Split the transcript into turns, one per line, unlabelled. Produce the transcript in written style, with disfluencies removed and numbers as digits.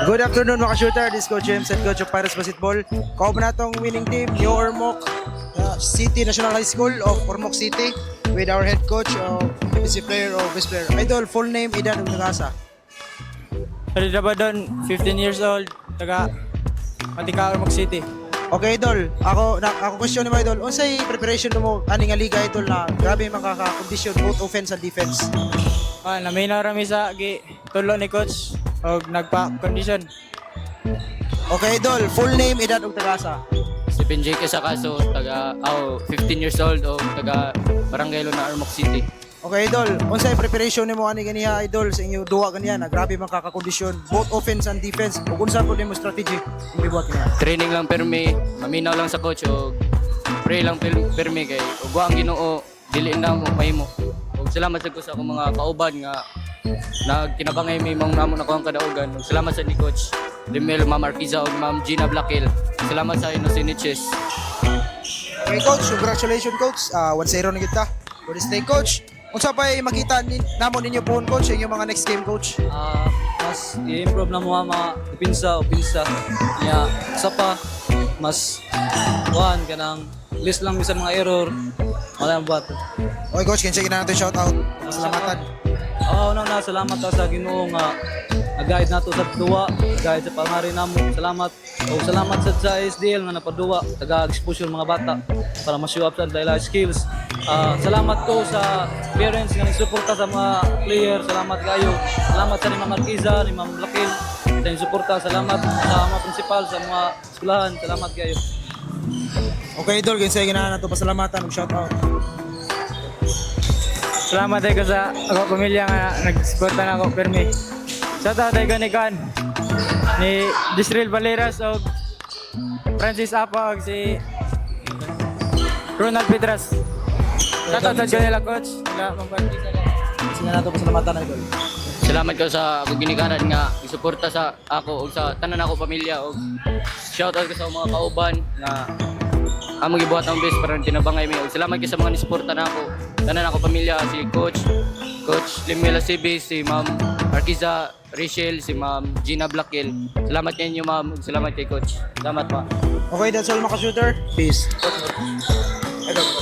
Good afternoon mga shooter, this is Coach James, head coach of Pirates Basketball. Kauban na itong winning team, New Ormoc City National High School of Ormoc City with our head coach of PBC player o best player. Idol, full name, edad, ug nagasa.
Rida Badon, 15 years old, taga Matika, Ormoc City.
Okay idol, ako question ni mo idol, unsay preparation mo ani nga liga idol na grabe makaka-condition both offense and defense.
Naminaw rami sa tulo ni coach og nagpa-condition.
Okay idol, full name, edad ug tagasa.
Si Benjay Kasakaso, taga 15 years old o taga Barangay Luna, Ormoc City.
Okay idol, unsay preparation nimo ani ganiha idol sa inyo duwa ganiya na grabe makaka-condition both offense and defense ug unsa pud nimo strategy ang gibuhat niya?
Training lang permi, maminaw lang sa coach o pray lang permi kay ug wa ang Ginoo dili na mo mahimo. Ug salamat sa ko sa akong mga kauban nga nagkinabangay may mong namo nako ang kadaugan. Ug salamat sa ni coach Demel, Ma'am Arquiza ug Ma'am Gina Blackhill. Salamat sa inyo Siniches.
Okay coach, congratulations coach. 1-0 na kita. For this day coach. Unsa pa makita namon ninyo po coach sa inyong mga next game coach?
Mas i-improve na mo ang mga opinsa niya sa pa mas kuhan ka ng list lang minsan mga error wala ang buhat.
Okay coach, kinsa gina natin shout out. Salamatan.
Una salamat sa Ginoo nga nag-guide nato sa duwa, nag-guide sa pangari namo. Salamat sa SDL nga napaduwa, taga-exposure mga bata para ma-show up sa dahil skills. Salamat ko sa parents nga nagsuporta sa mga player. Salamat kayo. Salamat sa ni Ma'am Arquiza, ni Ma'am Lakil sa nagsuporta. Salamat sa mga principal, sa mga eskwelahan. Salamat kayo.
Okay idol, kinsa gina nato pasalamatan ug shout out.
Salamat tayo sa ako pamilya nga nag-suporta na ako permi. Shoutout tayo ni Disril Valeras o Francis Apa o si Ronald Petras. Shoutout sa kanila coach. Wala mangpagkisa lang.
Kinsa nato pasalamatan idol.
Salamat ko sa akong ginikanan nga isuporta sa ako ug sa tanan ako pamilya ug shoutout ko sa mga kauban nga among gibuhat ang best para tinabangay mi ug salamat ko sa mga nisuporta nako tanan ako pamilya si coach Limela CB, si Ma'am Arquiza Rachel, si Ma'am Gina Blackhill. Salamat ninyo ma'am ug salamat kay coach. Salamat pa.
Okay, that's all mga shooter. Peace. Idol.